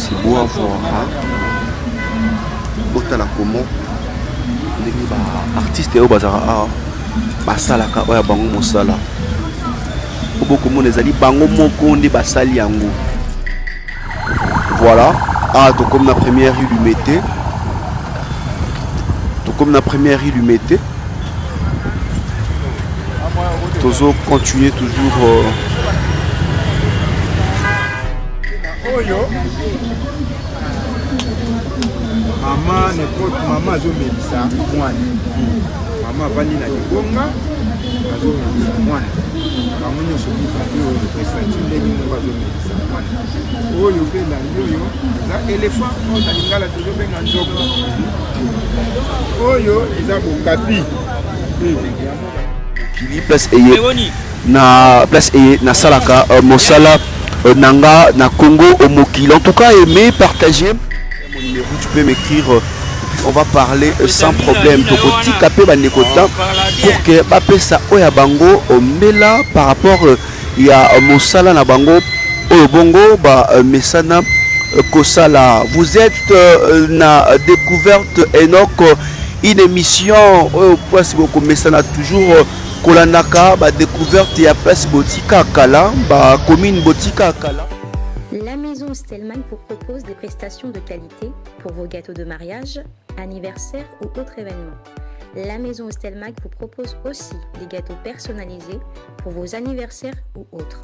c'est beau à voir. Otala comment artiste et bazara basalaka oya bango mosala beaucoup monde ezali bango moko nde basali yango. Voilà, donc comme la première rue du Mété, toujours continuer toujours maman n'importe maman azomelisa mwana maman avandi na libonga azomelisa mwana bango nyonso mibale oyo esati ndenge moko azomelisa mwana oyo mpe nali oyo eza éléphant oyo na lingala tozobenga nzoko oyo eza bokapi kili place eye na salaka mosala nanga na Congo au mokili. En tout cas, aimez, partagez mon numéro, tu peux m'écrire et puis on va parler sans problème. Donc au petit capé banekota pour que bapé ça oya bango mela par rapport il y a mosala na bango au bongo ba mesana kosala. Vous êtes na découverte Enoch, une émission au place beaucoup mesana toujours Kolanaka, ba découverte ya place Botika Kala, ba commune Botika Kala. La maison Stelmach vous propose des prestations de qualité pour vos gâteaux de mariage, anniversaire ou autres événements. La maison Stelmach vous propose aussi des gâteaux personnalisés pour vos anniversaires ou autres.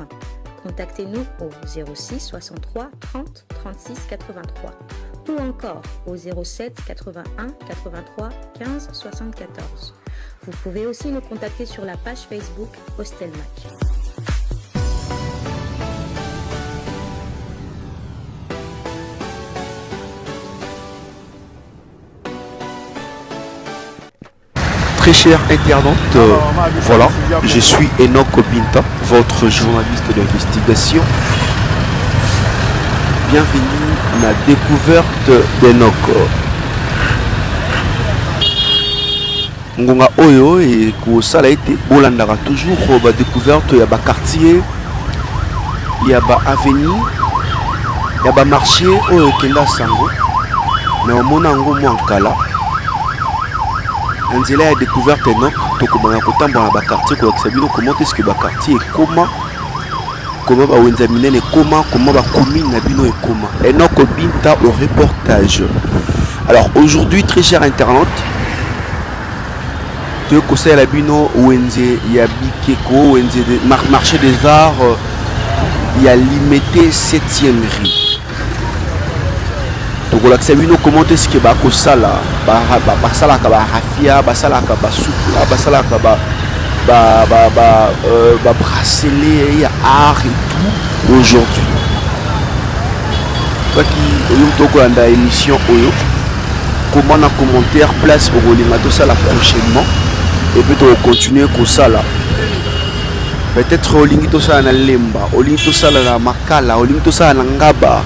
Contactez-nous au 06 63 30 36 83 ou encore au 07 81 83 15 74. Vous pouvez aussi nous contacter sur la page Facebook Stelmach. Très chers internautes, voilà, je suis Enoch Binta, votre journaliste d'investigation. Bienvenue à la découverte d'Enoch. Ngonga oyo et kosala ete bolandaka toujours ba découverte ya ba quartier, ya ba avenue, ya ba marché oyo kenda sango na omona ngo mwankala. Nzela ya découverte Enoch tokobanga kotamba na ba quartier ko examiner comment est-ce que ba quartier est comment ba wenza minene comment ba commune na bino et comment. Enoch Binta au reportage. Alors aujourd'hui très chers internautes, de conseil la bino wenze ya bikeko wenze marché des arts il y a limité 7e rue. Donc la bino comment est-ce que ba kosala ba sala ka ba rafia ba sala ka ba soupe ba sala ka ba bracelet ya art et tout aujourd'hui. Quoi qui oyo to ko anda émission oyo comment na commentaire place au rolinga to sala prochainement. Et puis on continue comme ça là. Peut-être au limite ça na lemba, au limite ça na makala, au limite ça na ngaba.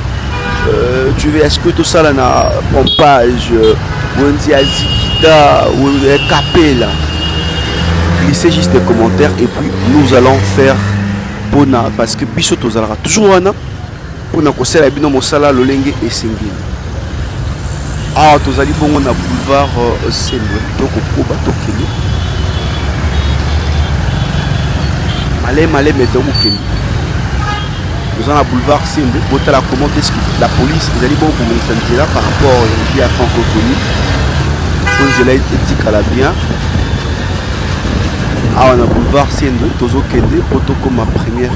Tu veux est-ce que tout ça là na pompage, ou azikida ou capella. Laissez juste des commentaires et puis nous allons faire pona parce que biso tozalaka toujours wana pona ko sala bino mosala lolenge et singine. Ah tozali bongo na boulevard Selwe donc ko bato kili. Allez, mais donc, nous avons un boulevard Simbe, la comment est-ce que la police, ils allaient beaucoup là par rapport à la francophonie. Vous allez être à la bien. Ah, on a boulevard Simbe, Tozo Kende, Poto comme ma première.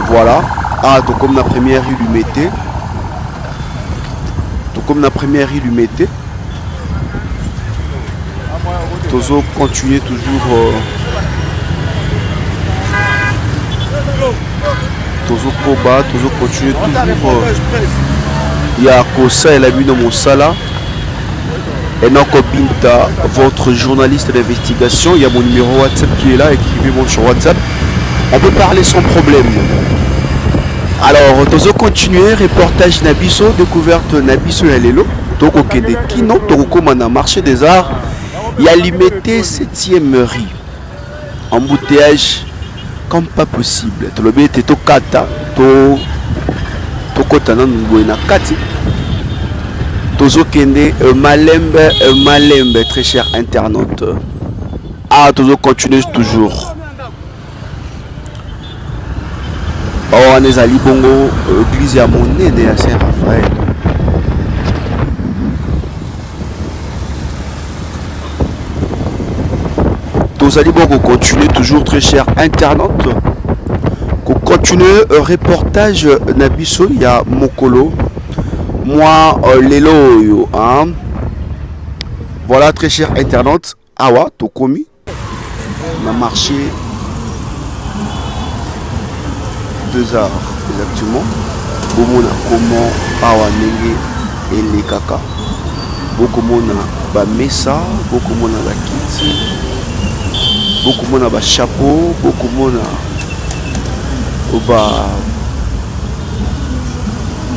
Voilà. Ah, donc comme la première rue du Mété. Donc comme la première rue du Mété. Toujours continuer toujours toujours combat, toujours continuer toujours il y a Kosa et la Bino Monsala Enoch Binta, votre journaliste d'investigation. Il y a mon numéro WhatsApp qui est là, écrivez-moi sur WhatsApp, on peut parler sans problème. Alors tozo continuer reportage Nabiso, découverte Nabiso ya lelo toko kende kino toko koma na marché des arts. Il y a limité 7e rue. Embouteillage comme pas possible. Tu l'obé te kata, to kota na na kati. Tozo kende malembe très cher internaute. Ah, tozo continue toujours. Oh, on est à Libongo, église à Monene à Saint-Raphaël. Tous allez bon continuer toujours très cher internaute. Continuer reportage Nabiso il y a Mokolo. Moi Lelo yo hein. Voilà très cher internaute. Awa Tokomi. On a marché 2 heures exactement. Bomona comment Awa Nenge et les kaka. Beaucoup mona ba mesa, beaucoup mona ba kiti. Beaucoup mona ba chapeau, beaucoup mona oba.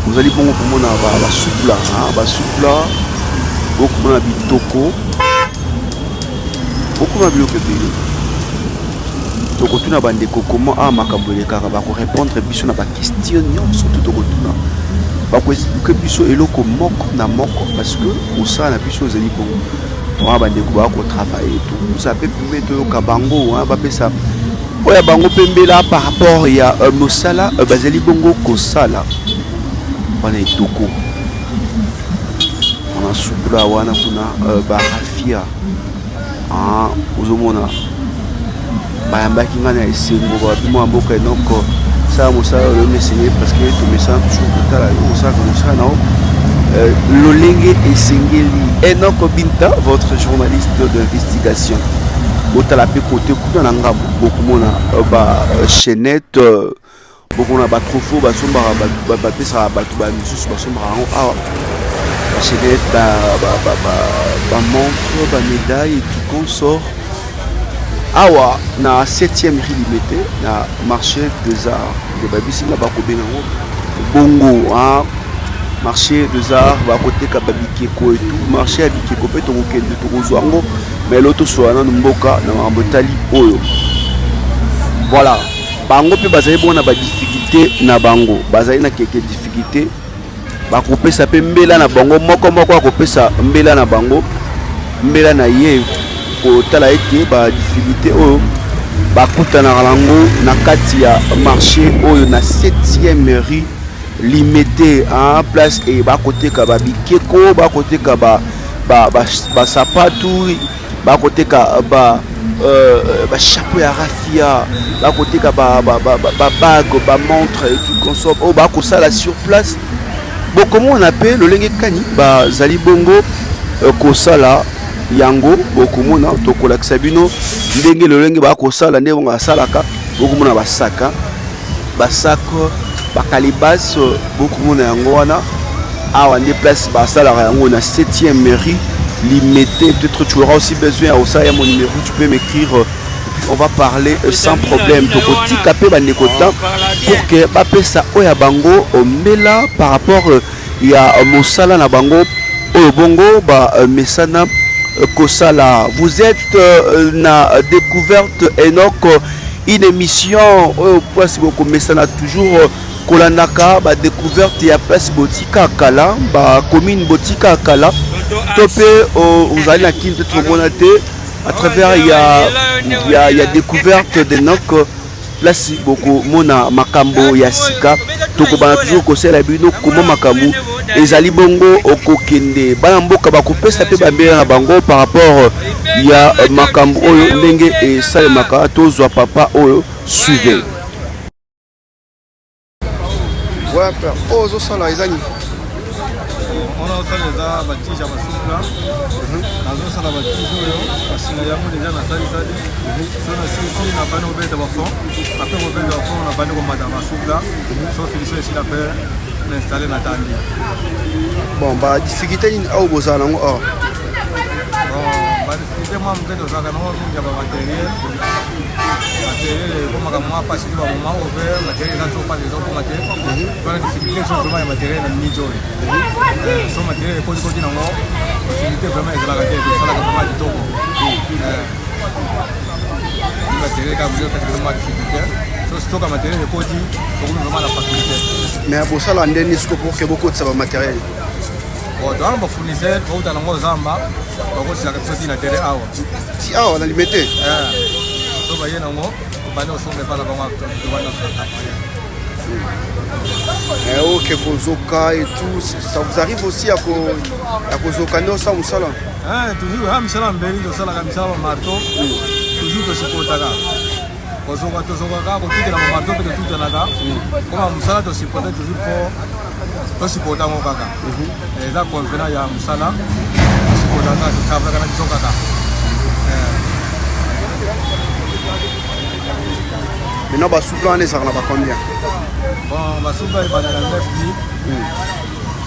Vous allez bon pour mona ba soupla, hein, ba soupla. Beaucoup mona bitoko. Beaucoup mona biloko ebele. Tokotuna bandeko comment a makambo elekaka ba ko répondre biso na ba question surtout tokotuna. Ba ko expliquer biso eloko moko na moko parce que au ça na biso ezali bon. On va travailler tout ça peut mettre kabango hein ba pesa oya bango pembela par rapport il y a mosala bazali bongo kosala on est toko on a soupla wana kuna ba rafia ah uzomona ba yambaki ngana esengo ba bimo amboka enoko ça mosala le messager parce que tout message toujours totala ça comme ça non Lolenge et Sengeli Enoch Binta, votre journaliste d'investigation. Botala pe côté kuda nanga beaucoup mona ba chaînette beaucoup na ba trofo ba somba ba pesa ba tu ba misusu ba somba ah ba chaînette ba montre ba médaille et tout consort. Awa na 7e limité na marché des arts de babisi na ba ko benango bongo hein. Marché des arts, à côté de Kababikeko et tout, marché à Bikeko, peut être au Rozoango, mais l'autre soit dans Mboka, dans Mbotali, Oyo. Voilà. Bango peut baser bon na ba difficulté na bango, baser na quelques difficultés. Ba couper ça peut mbela na bango, moko couper ça mbela na bango, mbela na ye ko tala ete ba difficulté Oyo. Ba kuta na lango na kati ya marché Oyo na 7e rue. Limité en place et bas côté kababi keko bas côté kaba ba sapatu bas côté kaba chapeau ya rafia bas côté kaba bague ba montre et tout consomme oh bas ça là sur place bon comment on appelle le lenge kani ba zali bongo kosala yango beaucoup mona to kolakisa bino ndenge le lenge ba kosala ndenge on salaka beaucoup mona ba saka Bakalibas, beaucoup de monde yango wana awa des places basala yango na 7e mairie limité peut-être tu auras aussi besoin au ça y a mon numéro tu peux m'écrire on va parler sans problème donc petit capé bandekota pour que ba pesa oya bango omela par rapport il y a mosala na bango o bongo ba mesana kosala vous êtes na découverte Enoch une émission au place beaucoup mesana toujours Kolanaka ba découverte ya place Botika Kala ba commune Botika Kala topé vous allez na kin peut-être monaté à travers il y a découverte de Enoch place beaucoup mona makambo ya sika toko bana toujours ko sela bino comment makambo ezali bongo okokende bana mboka ba kopesa pe ba mbela na bango par rapport il y a makambo oyo ndenge et ça maka tozwa papa oyo suivez. Ouais, oh, ça là, ils ont. On a aussi les arbres bâtis à Bassoula. Dans un bâti, parce qu'il y a déjà dans Sali Sali. Sur la Sili, on a pas de bête à fond. Après, on va faire on a pas de combat à Bassoula. Sauf qu'il s'agit d'affaire l'installer dans Tandi. Bon, bah, difficulté, il y a un beau salon. Bon, bah, difficulté, moi, je vais faire un matériel. Comme moi, parce que moment ouvert, matériel là, pas les autres matériels. Quand la difficulté, c'est vraiment le matériel à mi-jour. Son matériel est posé côté dans l'eau. La difficulté vraiment est la raquette, c'est la caméra du topo. matériel quand vous avez vraiment difficulté. Surtout quand matériel est codé, donc vraiment la facilité. Mais pour ça, l'année dernière, pour que beaucoup de ça matériel. Bon, dans le fournisseur, vous avez un zamba, donc c'est la chose qui est intéressée à vous. Si on a limité. Donc vous voyez, vous allez aussi faire la banque ok, Kozoka et tout, ça vous arrive aussi à Kozoka, non, ça, Moussala? Toujours, Moussala, Mbeli, Moussala, marteau, toujours que c'est pour ta Kozoka, quand tu es dans le marteau, que tout est là, comme Moussala, tu supportes toujours pour supporter mon kaka. Et là, quand il y a Moussala, tu supportes ça, tu travailles avec son kaka. Maintenant, bah, sous plan, ça va combien? Bon, bah, sous plan, il va y avoir 9 000.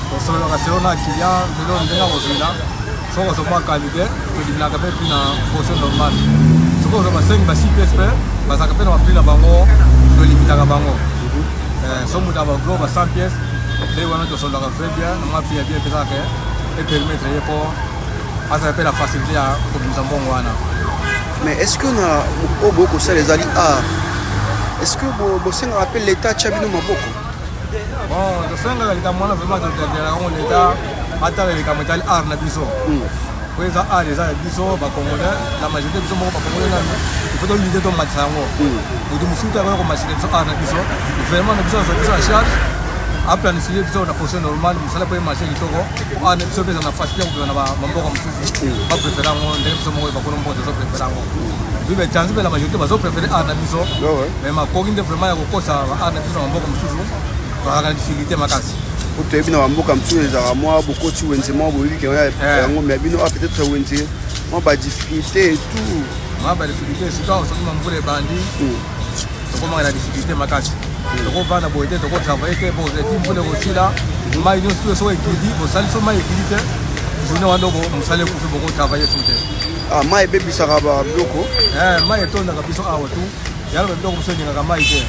Pour ce qui est client, il y a si on a qualité, il y a une portion normale. Si on a 5 ou 6 pièces, ça va faire un prix de bango, le limite à bango. Si on a 100 pièces, les gens qui sont là très bien, on a bien et permettre pour la facilité à nous. Mais est-ce que nous avons beaucoup de les alliés? Est-ce que vous rappelez l'État Tchabino Maboko? Bon, je sais que l'État vraiment l'État attend les caméras art na biso. Oui, ça a les arts biso, bah congolais, la majorité biso pas congolais là. Il faut l'idée de match ça. Nous devons soutenir le match de art na biso. Vraiment na biso ça charge. À planifier biso na portion normale, nous allons pas marcher du Togo. Ah, na biso besoin na facile pour na mambo comme ça. Pas préférant on ndem biso mo ba kono mbo de préférant. Oui, mais chance la majorité va préférer art na biso. Mais ma cogine vraiment ya ko ça art na biso mambo comme ça. Ba ga difficulté makasi. Pour te bien mambo comme ça les moi beaucoup tu wenze moi oui que yango mais bino peut-être wenze moi ba difficulté et tout. Moi ba difficulté c'est quand on se mambo les bandits. Comment la difficulté makasi. Donc on va na boiter donc on travaille que pour les teams pour les aussi là. Mais nous tous sont équilibrés, pour ça ils sont mal équilibrés. Je ne vois pas on s'allait pour beaucoup travailler sur terre. Ah mai baby saraba bloko. Mai to na kabiso awa tu. Yalo ba bloko so ninga mai te.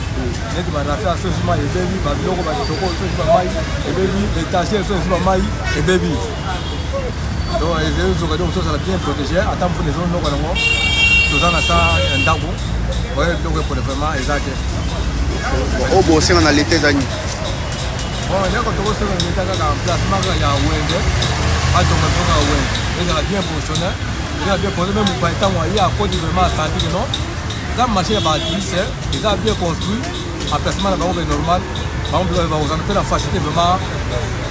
Net ba rafa so mai baby ba bloko ba toko so mai e baby et tasser so mai et baby. Donc les autres donc ça bien protégé attends pour les zones non quoi non. Tout ça na ça ndabo. Ouais donc pour vraiment exact. Oh bon c'est on a l'été d'année. Bon là quand on se met dans la placement il y a wende. Ah donc on a wende. Il a bien positionné. Il a bien posé même pour étant il y a côté vraiment senti non. La machine va glisser, il a bien construit. En placement là on est normal. Par exemple on va faire la facilité vraiment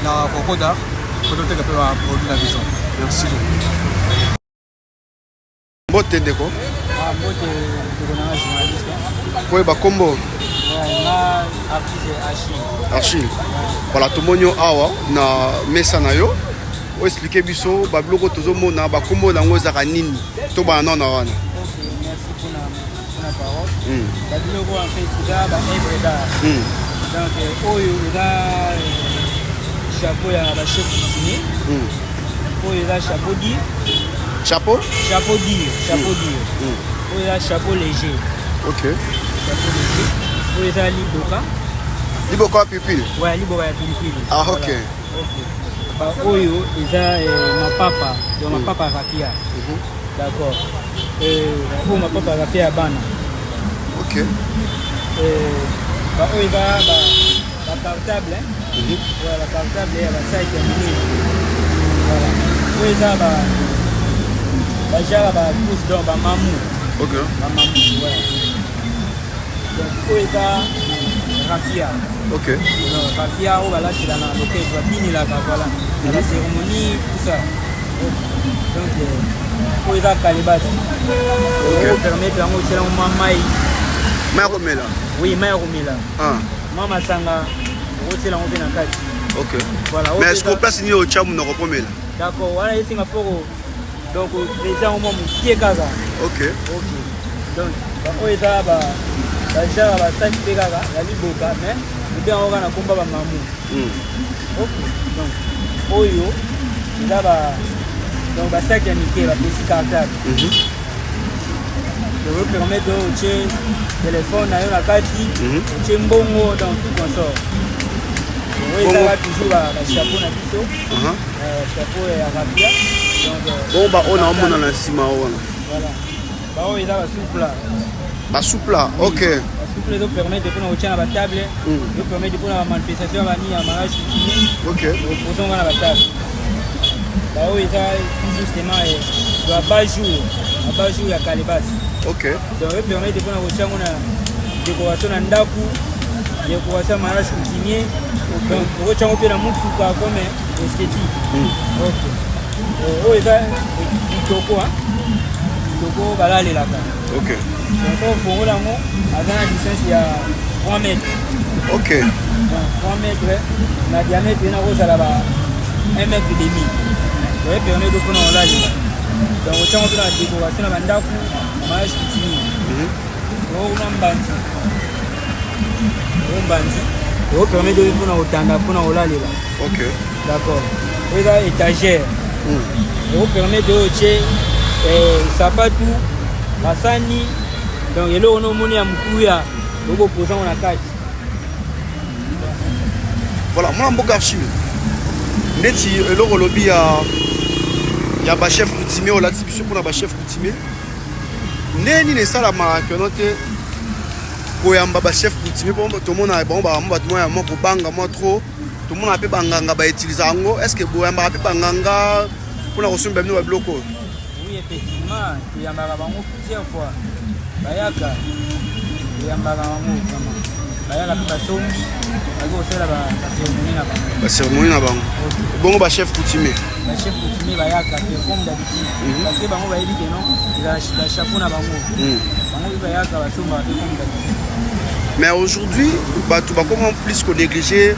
la cocoda pour doter que peut produire la vision. Merci. Bote deko. Ah bote de na journaliste. Oui ba combo. Na artiste Achille. Voilà tout monyo awa na mesa na yo. O expliquer biso ba bloko tozo mona ba combo na ngo zaka nini. To ba non na wana. Ok, merci pour la parole. Ba bloko en fait il a ba ebreda. Donc oyo il a chapeau ya ba chef cuisinier. Oyo il a chapeau dit. Chapeau? Chapeau dit. Oyo il a chapeau léger. OK. Chapeau léger. Oyo il a liboka. Liboka pupille. Ouais, liboka ya pupille. Ah OK. OK. Bah oyo il a ma papa, donc ma papa Rafia. D'accord. Pour ma papa Rafia bana. OK. Bah oyo il a la portable hein. Ouais, la portable et la site mini. Voilà. Oyo il a bah jara bah pousse dans bah mamou. OK. Bah mamou, ouais. Donc oyo il a Rafia. OK. Donc Rafia on va là c'est dans le OK, je vais finir là voilà. La cérémonie tout ça. Donc oyo il a Kalibas. On permettre à moi c'est un mamai. Maïromela. Oui, Maïromela. Ah. Mama Sanga, c'est là on vient en quatre. OK. Voilà. Mais est-ce qu'on place ni au Tcham na Romela? D'accord, voilà ici Singapour. Donc déjà au moment qui est Gaza. OK. OK. Donc on est là bah déjà bah ça qui est Gaza, la liboka mais bien on va na combat ba mamou. OK. Donc oyo là bah donc bah ça qui est niqué la petit cartable. Je veux permettre de utiliser téléphone na yo na kati, utiliser mbongo dans tout consort. Oui, ça va toujours la chapeau na biso. Chapeau ya Rafia. Donc bon bah on a un mona na sima wana. voilà. Bah on est là souple là. Soupe là, ok. La soupe les permet de prendre au tien à la table, de permet de prendre la manifestation à la mariage coutumier. Ok. Reposons à la table. Bah oui, ça justement à bas jour il y a calebasse. Ok. Donc ça permet de prendre au tien on a décoration en daku, décoration mariage coutumier. Donc au tien on peut la montre comme esthétique. Ok. Oh ça toko hein. Toko balale là. Ok. Donc pour là on a la distance il y a 3 mètres. Ok. Donc 3 mètres la diamètre est là là-bas 1 mètre et demi. Ouais, permet de prendre là. Donc au tient on peut la décoration à ndaku, mariage coutumier. On bandi. On permet de prendre autant pour là. Ok. D'accord. Et là étagère. On permet de hocher sapatu, masani. Donc il y a on a monnaie à mouya. Donc opposant on a 4. Voilà, moi en Bokarchi. Neti le lobby il y a ba chef coutumier au lati biso pour na ba chef coutumier. Neni ne sala ma que note ko yamba ba chef coutumier pour tout le monde a bon ba moi ko banga moi trop tout le monde a pe banganga ba utiliser ngo est-ce que bo yamba pe banganga pour na resumba bino ba bloko. Oui effectivement, il y a bango plusieurs fois. Bayaka il y a bango vraiment. Bayaka pe sombi la cérémonie na bango. Bongo ba chef coutumier. Ba chef coutumier bayaka comme d'habitude. Parce que bango ba yebi que non, la chapeau na bango. Bango bayaka ba somba comme d'habitude. Mais aujourd'hui, bah tu vas comment plus que négliger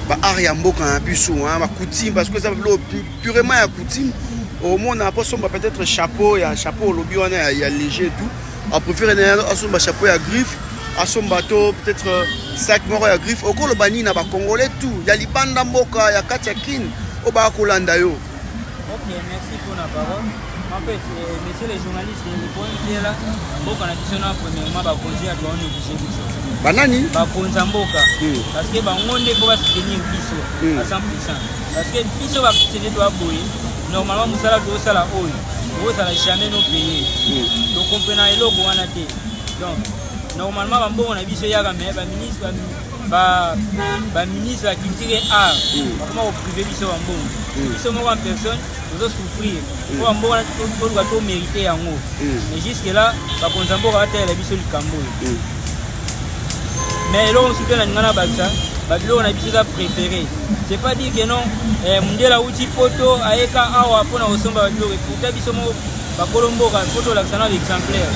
bah ariamboka un biso hein, ma coutume parce que ça veut purement la coutume. Au moins on a pas somba peut-être chapeau, il y a chapeau au lobby on il y a léger et tout. On préfère un somba chapeau à griffe. À son bateau, peut-être 5 morts à griffe. Au cours le bani n'a pas congolais tout. Il y a l'Ibanda Mboka, il y a Katiakin, au Barakolanda yo. Ok, merci pour la parole. En fait, messieurs les journalistes, les points qui est là, Mboka n'a dit non, premièrement, va conduire à toi, on est obligé de dire. Banani Va conduire Mboka. Parce que on est pour soutenir Piso à 100%. Parce que Piso va soutenir toi, boy. Normalement, nous allons faire ça là, oui. Vous allez jamais nous payer. Donc, comprenez le qu'on a dit. Donc, normalement on a vu ce yaga mais ministre ministre de la culture et art comment au privé biso bambo biso moko en personne nous allons souffrir pour bambo on doit tout mériter en haut mais jusque là ba konzambo ka tela biso likambo mais là on soutient la ngana baksa babilo on a biso préféré c'est pas dire que non mundela uti photo aeka awa pona osomba babilo pour biso mo ba kolombo ka photo la sana exemplaire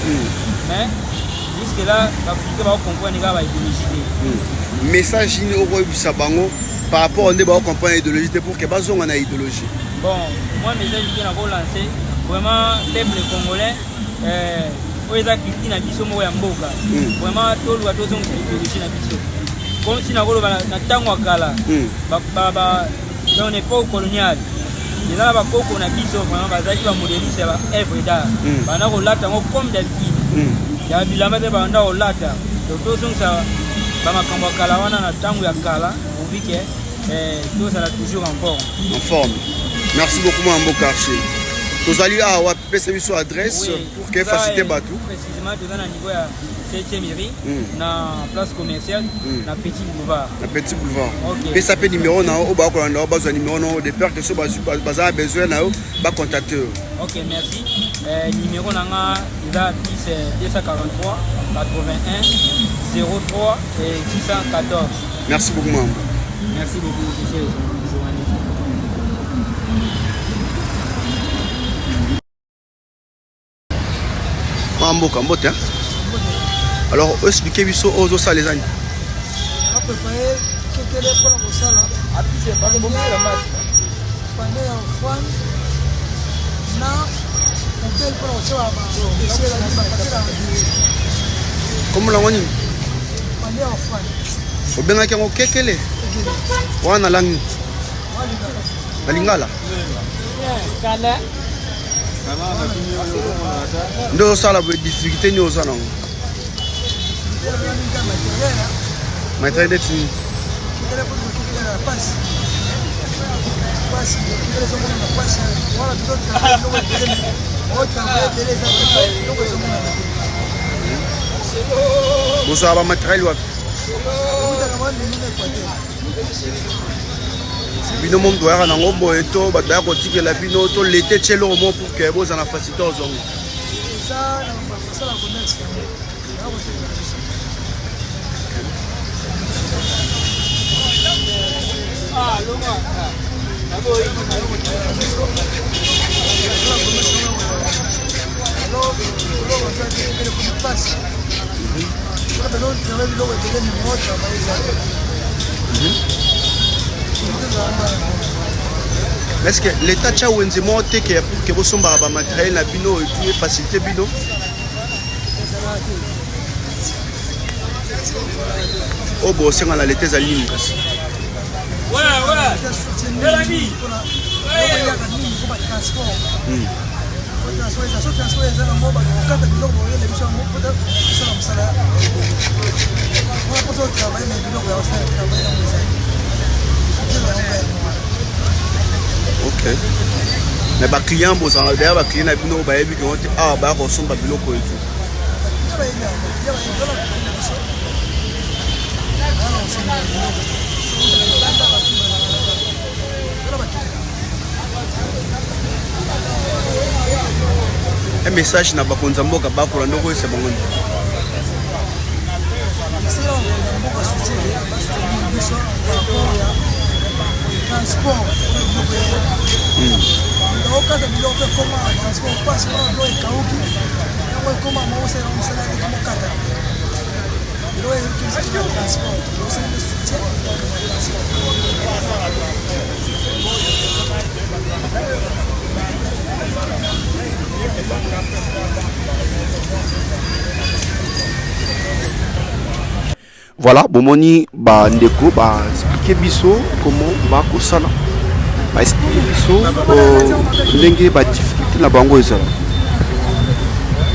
mais jusque là, la comprendre l'idéologie. Message au Bango par rapport à comprendre l'idéologie pour que bazon on a idéologie. Bon, moi message que j'ai lancé vraiment peuple congolais oza culture na biso mo ya mboka. Vraiment tout le bateau sont idéologie na biso. Comme si na koloba na tango kala. Ba dans une époque coloniale. Les gens ba koko na biso vraiment bazaki ba modéliser ba œuvre d'art. Bana ko lata comme d'habitude. Il y a bilamba de banda au lata. Donc tout ça ba makambo kala wana na tango ya kala, on vit que tout ça toujours en forme. En forme. Merci beaucoup mon Bokarchi. Tous allez à wa pesa biso adresse pour que faciliter batou. Précisément tout dans niveau ya 7e mairie na place commerciale na Petit Boulevard. Na Petit Boulevard. OK. Pesa pe numéro na o ba ko na ba zo numéro no de peur que so baza besoin na ba contacter. OK, merci. Numéro nanga eza 243 81 03 et 614. Merci beaucoup maman. Merci beaucoup monsieur le journaliste. Mboka mbote hein? Alors expliquez biso ozo ça les amis. On a préparé quelques lettres pour la salle. Appuyer par le moment la masse. Pendant un fois na on peut pour la salle. Comme la wani. Pendant un fois. Obenga kango kekele. Wana langi. Balingala. Kala. Ndo sala be difficulté ni osana. Matériel de tini. bozwa ba matériel wapi bino moom toyaka nango boye to bato ya kotikela bino to lete tielo mo pour que bozala facilité ozongo est-ce que l'état tcha wenze mo te que pour que bosomba ba matériel na bino et tout facilité bino oh bon c'est ngala l'état za ligne kasi ok mais ba client bo ça derrière ba client na bino ba yebi que on ah ba ko somba biloko et tout un message na bakonza mboka bakola ndoko ese bango transport donc quand tu dois faire comment transport passe par là et kauki et comment moi c'est on s'est là comme kata il doit utiliser le transport c'est le soutien voilà bomoni ba ndeko ba expliquer biso comment ba kosala ba expliquer biso ndenge ba difficulté na bango ezala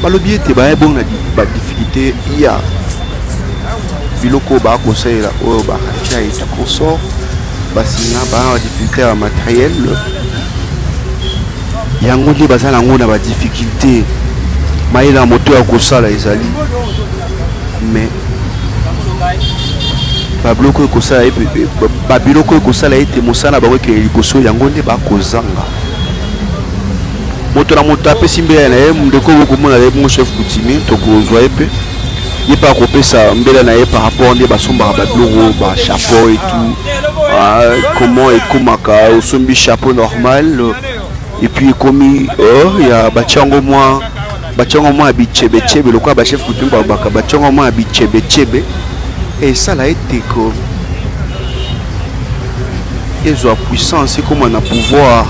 balobi ete ba bon na ba difficulté ya biloko ba kosalela oyo ba rafia et consort ba sina ba difficulté ya matériel yango ndi bazala ngo na ba difficulté maïla moto ya kosala ezali mais babiloko ekosala babiloko ekosala ete mosala bakokele liboso yango nde bakozanga moto na moto apesi mbela na ye ndeko okomona ye bongo chef coutumier tokozwa ye mpe ye mpe akopesa mbela na ye par rapport nde basombaka babiloko bachapeau et tout comment ekomaka osombi chapeau normal et puis ekomi ya batiango mwa ya bichebechebe lokola bachef coutumier babaka batiango mwa ya bichebechebe et ça là été que ils ont puissance comme on a pouvoir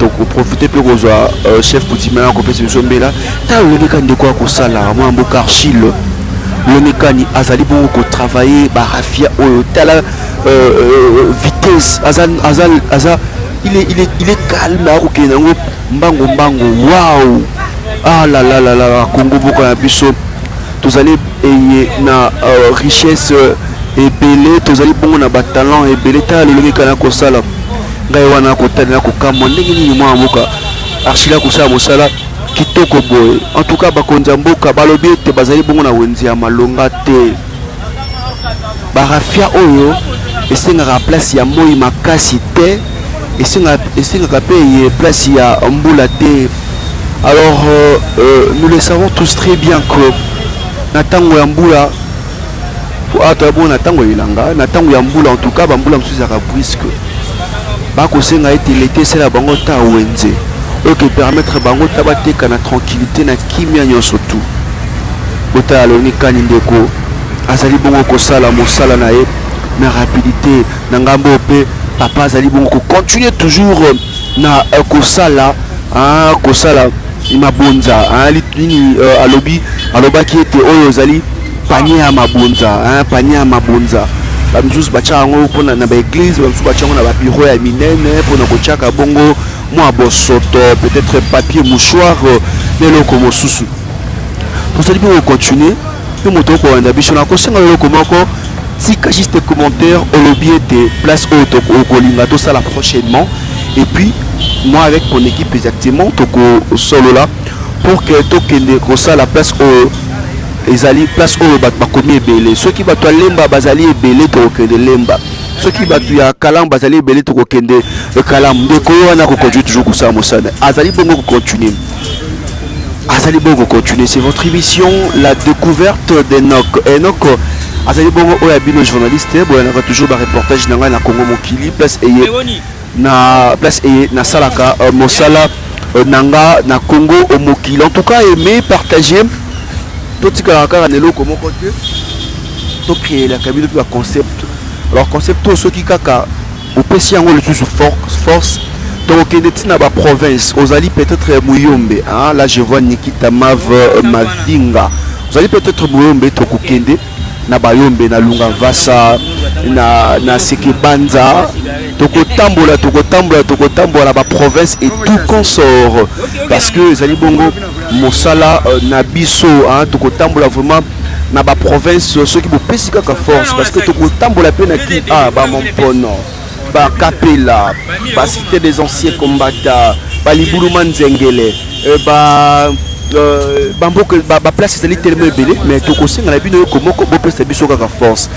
donc profiter pour que chef coutumier a compris ce zombie là t'as le mécanique de quoi que ça là moi un archile le mécanique azali bon ko travailler barafia au tala vitesse azal il est calme à ok nango mbango waouh ah là là Congo beaucoup na biso tous allez na richesse et belé tous allez bon na talent et belé ta le mécanique na ko sala ngai wana ko tana ko kamo ndenge ni mwa mboka archila ko sala mosala kitoko boy en tout cas bakonza mboka balobi te bazali bongo na wenzi ya malonga te barafia oyo esengaka place ya moi makasi te esengaka pe place ya mbula te alors nous le savons tous très bien que na tango ya mbula ata bon na tango ilanga na tango ya mbula en tout cas bambula msuza ka brisque bakosenga ete l'été c'est la bango ta wenze ok permettre bango tabateka na tranquillité na kimia nyonso tout bota aloni kani ndeko azali bongo kosala mosala na ye na rapidité na ngambo pe papa azali bongo ko continuer toujours na kosala kosala mabonza litini alobi alobaki ete oyo azali panier ya mabonza bamisusu batiaka yango mpona na baeglise bamisusu batiaka yango na babiro ya minene mpona kotiaka bongo mwa bosoto peut-être papier mouchoir na eloko mosusu tozali bongo continuer mpe moto okolanda biso na kosenga eloko moko tika juste commentaire olobi ete place oyo okolinga tosala prochainement et puis moi avec mon équipe exactement toko solo là pour que tokende kosala place oyo ezali place oyo bato bakomi ebele soki bato ya lemba bazali ebele tokokende lemba soki bato ya kalamu bazali ebele tokokende kalamu ndeko oyo wana kocontinue toujours kosala mosala azali bongo kocontinue azali bongo continuer c'est votre émission la découverte d'Enoch azali bongo oyo abino journaliste boyanaka toujours bareportage na ngai na Congo mokili place eye na salaka mosala nanga na Congo au mokili en tout cas aimer partager totikala kaka na eloko moko te to créer la kabino puis concept alors concept to soki kaka opesi yango le sous force donc na ba province ozali peut-être Muyombe hein là je vois Nikita Mavinga ozali peut-être Muyombe tokokende na bayombe na lunga vasa na sekebanza tokotambola ba province et tout consort parce que ezali bongo mosala na biso hein tokotambola vraiment na ba province ceux qui bopesi kaka force parce que tokotambola pe na ki ba Mompono ba Kapela ba cité des anciens combattants ba Libuluma Nzengele bamboka ba place ezali tellement ebele mais tokosenga na bino comment bopesa biso kaka force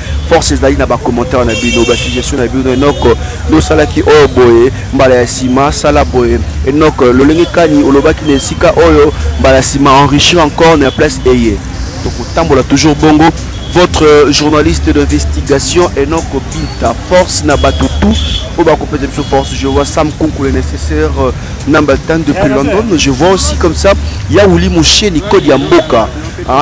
ezali na ba commentaire na bino ba suggestion na bino Enoch no salaki oyo boye mbala ya sima sala boye Enoch lolenge kani olobaki na esika oyo mbala ya sima enrichir encore na place eye tokotambola toujours bongo votre journaliste d'investigation Enoch Binta force na batutu au bas compléter force je vois Sam Kunku le nécessaire Nambaltan depuis London je vois aussi comme ça Yaouli Mouché Nico Diamboka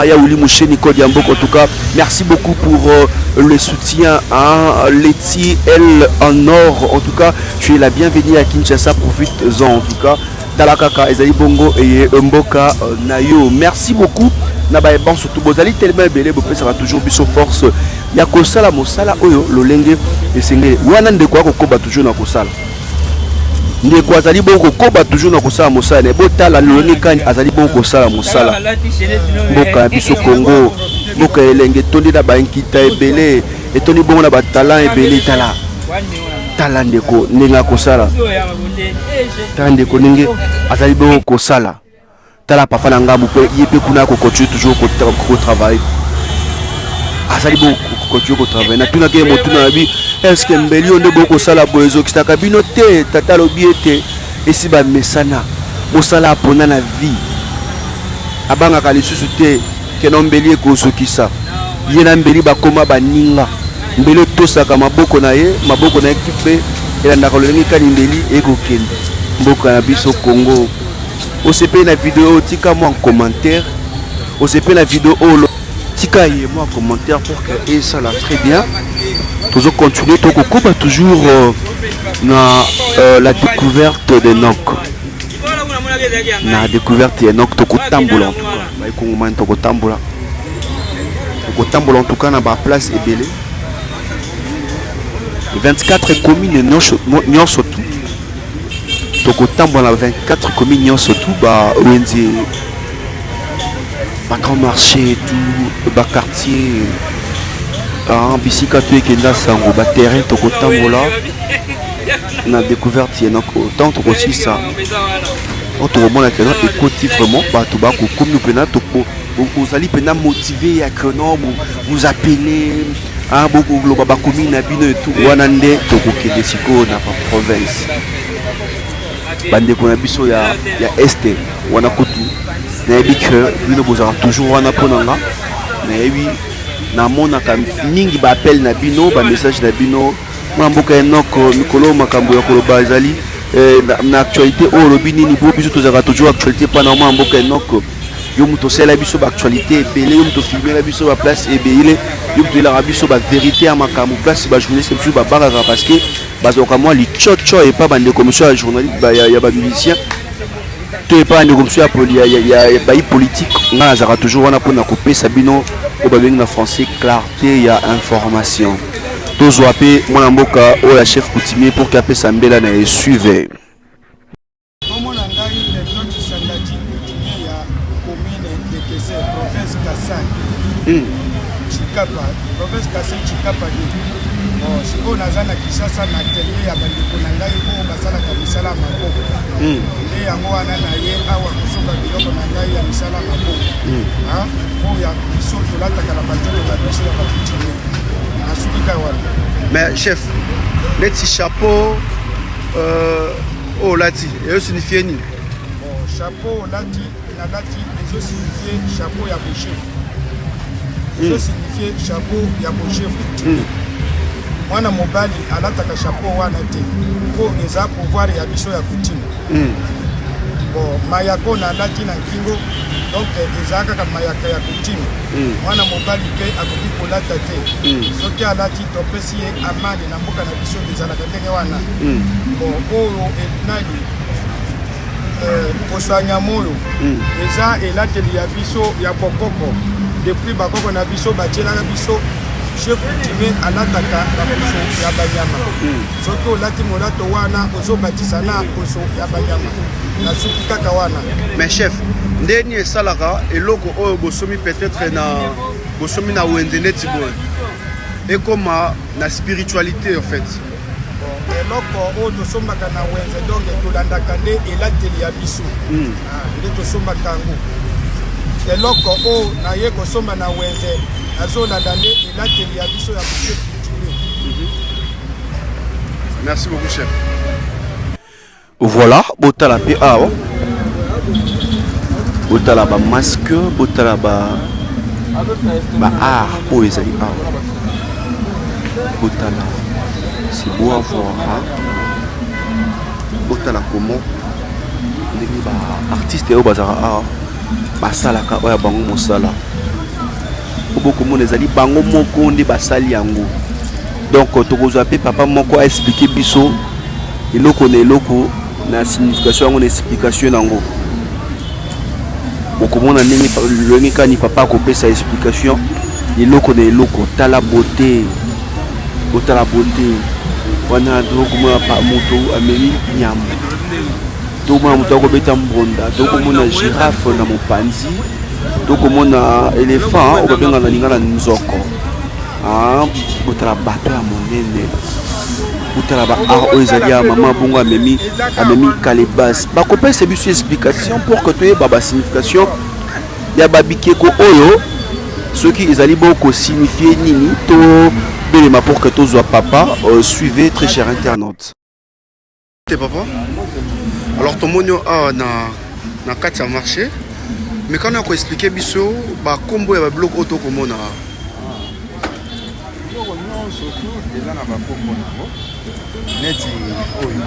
Yaouli Mouché Nico Diamboka en tout cas merci beaucoup pour le soutien à Letty elle en or en tout cas tu es la bienvenue à Kinshasa profite-en en tout cas Talakaka Ezali Bongo et Mboka Nayo merci beaucoup Nabaye bon surtout bozali tellement belé bo ça va toujours biso force ya kosala mosala oyo lolenge esengeli wana ndeko akokoba toujours na kosala ndeko azali bongo koba toujours na kosala mosala ne botala lolenge kani azali bongo kosala mosala mboka biso Congo mboka elenge tondi na bankita ebele etoni bongo na batala ebele tala ndeko ninga kosala tala ndeko ninge azali bongo kosala tala papa na ngambu pe yepe kuna ko continue toujours ko travail azali bo ko continue ko travail na tuna ke motuna na bi est-ce que mbeli onde boko sala boezo kitaka bino te tata lobiete esi ba mesana mosala pona na vie abanga ka lisusu te ke no mbeli ko sokisa yena mbeli bakoma baninga mbeli tosaka maboko na ye ekipe elanda ko lengi kani mbeli ekokende mboka na biso Congo. On se paye la vidéo, tika moi en commentaire. On se paye la vidéo, tika et moi en commentaire pour que ça là très bien. Toujours continuer, toujours la découverte de Enoch. La découverte de Enoch, toko tambola en tout cas. Toko tambola en tout cas, na ba place ebele. 24 communes non surtout. Tokotambola 24 communes surtout ba ONG ba grand marché tout ba quartier bisika to ekenda sango ba terrain tokotambola na découverte Enoch autant to aussi ça on te remonte que notre écoute vraiment ba to ba ko comme nous pena to vous allez pena motiver à que non vous appelez beaucoup globa ba commune na bino et tout wana nde tokokende siko na province bandeko na biso ya este wana kutu na yebi que bino bozala toujours wana ponanga na yebi na mona ka mingi ba appel na bino ba message na bino mwa mboka Enoch mikolo makambo ya koloba ezali na actualité o lobi nini bo biso tozaka toujours actualité pa na mwa mboka Enoch yo muto sela biso ba actualité ebele yo muto filmer la biso ba place ebele yo muto la biso ba vérité ya makambo place ba journaliste biso ba baraka parce que bazoka moi li chocho et pas bande comme ça journaliste ya ba musicien to pas bande comme ça ya ba politique nga azara toujours wana pona couper sabino au ba na français clarté ya information to zoapé mona mboka o la chef coutumier pour qu'ape sambela na suivre Chikapa, province Kasai Chikapa. sikoyo naza na Kinshasa na atelier ya bandeko na ngai oyo basalaka misala ya maboko nde yango wana na ye awa kosoka biloko na ngai ya misala ya maboko oyo ya biso tolataka na banzolo na biso ya bakutime nasuki kaka wana. Mais chef, neti chapeau olati eyo signifie nini? Chapeau olati nalati ezo signifie chapeau ya bochef, ezo signifie chapeau ya bochef. Mwana mobali alataka chapeau wana te po eza pouvoir ya biso ya coutume. Bon mayako nalati na nkingo donc eza kaka mayaka ya coutume. Mwana mobali pe akoki kolata te soki alati topesi ye amande na mboka na biso ezalaka ndenge wana. Bon oyo enali kosanya moyo eza elateli ya biso ya bokoko depuis bakoko na biso batielaka biso chef coutumier alataka baposo ya banyama soki olati molato wana ozobatisa na poso ya banyama nasuki kaka wana. Mais chef, ndeni esalaka eloko oyo bosomi peut-être na bosomi na wende neti boye ekoma na spiritualité en fait. Eloko oyo tosombaka na wenze donc tolandaka nde elateli ya biso nde tosombaka yango. Eloko oyo naye kosomba na wenze azolanda nde elateli ya biso ya bochef coutumier. Merci beaucoup chef. Voilà, botala pe awa botala ba masque, botala ba art oyo ezali awa botala. C'est beau à voir. Botala comment ndenge ba artiste oyo bazala basalaka oyo bango mosala oboko mona ezali bango moko nde basali yango. Donc tokozwa pe papa moko a expliquer biso eloko na eloko na signification yango na explication nango. Okomona ndenge longi kani papa akopesa explication eloko na eloko tala beauté botala beauté wana tokomona pa moto ameli nyama tokomona moto akobeta mbonda tokomona girafe na mopanzi tokomona éléphant oyo babenga na lingala nzoko botala bato ya monene botala ba art oyo ezali ya mama bongo amemi kalebas bakopesa biso explication pour que toyeba basignification ya babikeko oyo soki ezali boko signifie nini to belema pour que tous papa suivez très cher internaute. Papa. Alors ton monio na kati ya marché mais quand on a expliqué biso ba combo ya ba bloc auto komona surtout déjà na ba combo nango neti oyo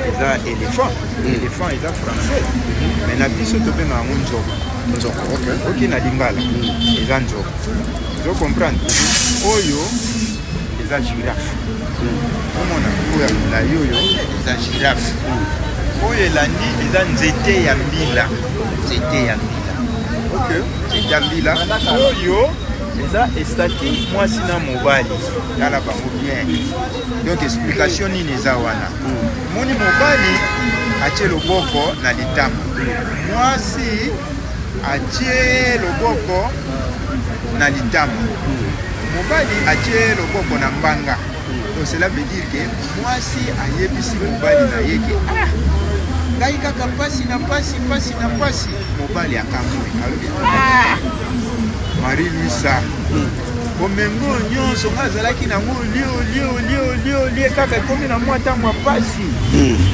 eza éléphant eza français mais na biso to pe na nzoko OK na lingala eza nzoko je comprendre oyo eza girafe omona oyo la yoyo eza girafe oyo elandi eza nzete ya mbila OK nzete ya mbila oyo eza estati mwasi na mobali tala bango bien donc explication nini eza wana moni mobali atie loboko na litama mwasi atie loboko na litama mobali atie loboko na mbanga. Donc cela veut dire que mwasi ayebisi mobali na yeke ngai kaka pasi na pasi mobali akamwe Marie Luisa bomengo nyonso ngazalaki nango lio kaka ekomi na mwa ntango ya pasi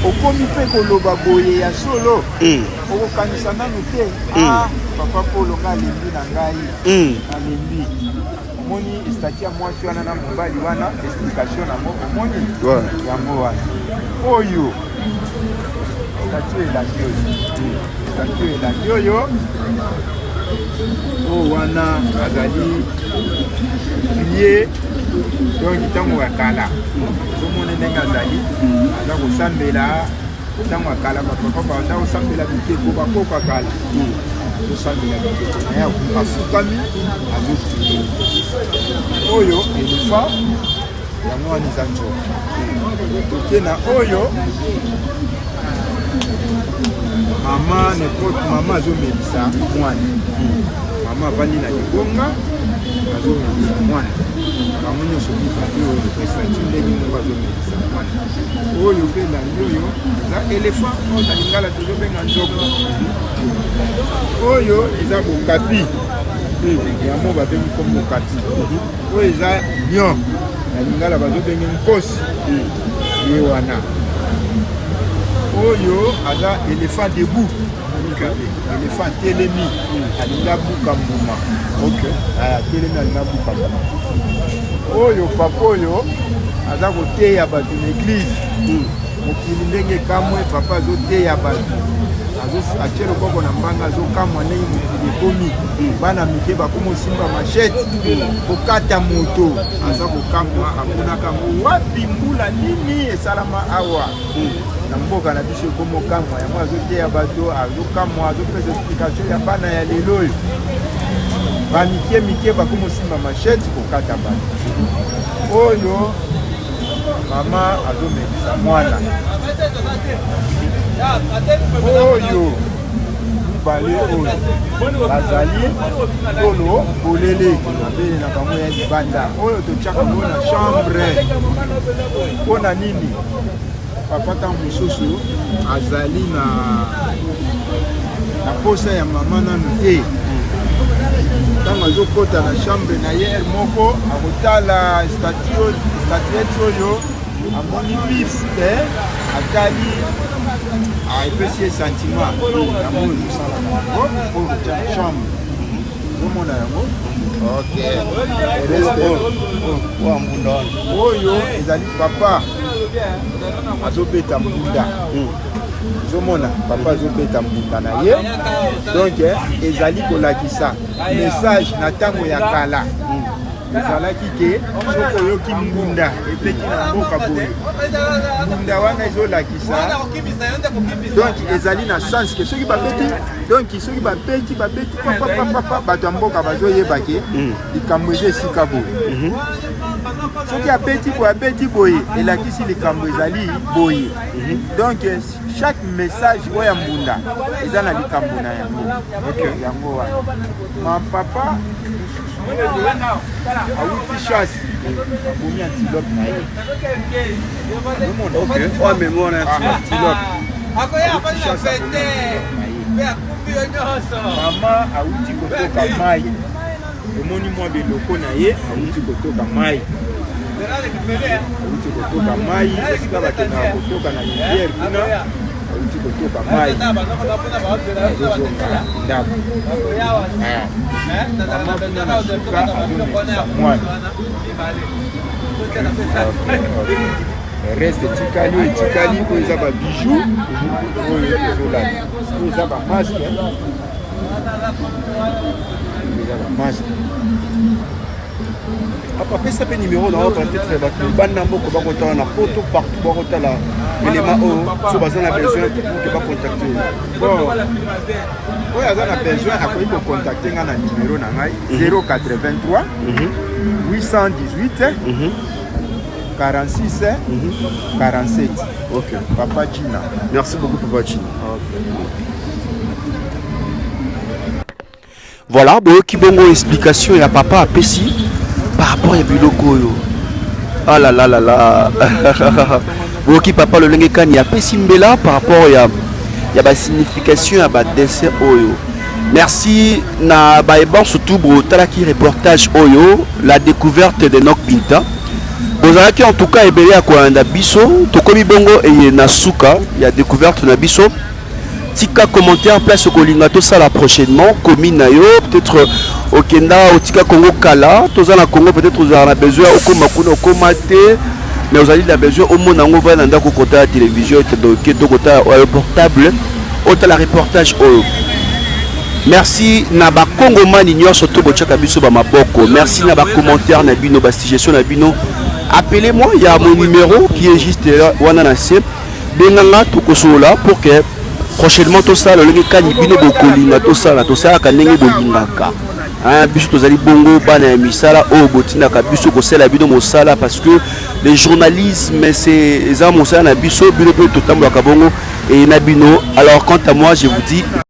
okomi mpe koloba boye ya solo okokanisa nanu te papa polo nga alembi na ngai alembi omoni estati ya mwasi wana na mobali wana explication nango omoni yango wana oyo statue elandi oyo o wana azali ye donc ntango ya kala tomona ndenge azali aza kosambela ntango ya kala bapapa baza kosambela bikeko bakoka kala kosambela bikeko naye afukami azokende oyo elefa yango wana eza nzoko toke na oyo mama azomelisa mwana mama avandi na libonga azomelisa mwana bango nyonso mibale oyo prestation ndenge moko azomelisa mwana oyo mpe elandi oyo eza éléphant oyo na lingala tozobenga nzoko oyo eza bokapi yango babengi comme bokapi oyo eza lion na lingala bazobengi nkosi ye wana oyo aza éléphant debout éléphant telemi alinga buka mbuma telemi alinga buka mbuma oyo papa oyo aza koteya bato na église mokili ndenge kamwe papa azoteya bato atie loboko na mbanga azokamwa ndenge mokili ekomi bana mike bakoma osimba machete kokata moto aza kokamwa amonaka ngo wapi mbula nini esalama awa na mboka na biso ekomi okamwa yango azoteya bato azokamwa azopesa explication ya bana ya lelo oyo bamike mike bakoma osimba machete kokata bato oyo mama azomelisa mwana oyo mibale oyo bazali tolo bolele mabele na bango ya libanda oyo totiaka ngo na chambre mpona nini papa ntango mosusu azali na posa ya mama nanu te ntango azokota na chambre na ye moko akotala statuette oyo amoni pif te atali epesi ye sentiment yango ezosalaka yango oyo kotia na chambre ozomona yango oyo ezali papa azobeta mbunda ozomona papa azobeta mbunda na ye donc ezali kolakisa message na ntango ya kala ezalaki ke soki oyoki mbunda epeki na mboka boye mbunda wana ezolakisa donc ezali na sens ke soki babeti donc soki babeti papapapa bato ya mboka bazoyebake likambo eza esika boye soki abeti boye elakisi likambo ezali boye donc chaque message oyo ya mbunda eza na likambo na yango wana mapapa awuti chasse abomi antilope na ye mama awuti kotoka mai omoni mwa biloko na ye awuti kotoka mai awuti kotoka mai esika bakendaka kotoka na rivière kuna awuti kotoka mai azozonga ndako mama kuna na suka azomelisa mwana reste etikali oyo eza babijou oyo tozolala oyo eza bamaske Papa, pesa pe numéro na peut-être bato bana mboko bakotala na poto partout bakotala élément o so bazana besoin pour ba contacter. Bon. Oyo azana besoin akoyi ko contacter nga na numéro na ngai 083 818 46 47. OK. Papa Gina. Merci beaucoup Papa Gina. Voilà, boyoki bongo explication ya papa apesi par rapport à biloko yo. Ah là là là là. Boyoki papa le lenge kani apesi mbela par rapport ya ba signification ya ba dessin oyo. Merci na ba eban surtout bro talaki reportage oyo la découverte de Nok Binta. Bozalaki en tout cas ebele ya ko anda biso tokomi bongo et na suka ya découverte na biso. Tika commentaire place au Kolingato ça la prochainement commune na yo peut-être au Kenda au Tika Congo Kala toza na Congo peut-être vous avez besoin au koma kuna au koma te mais vous avez la besoin au monde ngo va nanda ko kota la télévision et to kota au portable au la reportage au merci na ba Congo mani nyo surtout bochaka biso ba maboko merci na ba commentaire na bino ba suggestion na bino appelez-moi il y a mon numéro qui est juste là wana na se benganga to kosola pour que prochainement tout ça le kani bino bokolinga tout ça ka ndenge bolingaka hein biso tozali bongo bana ya misala o botina ka biso ko sala bino mosala parce que le journalisme c'est ça mosala na biso bino pe totambola ka bongo et na bino alors quant à moi je vous dis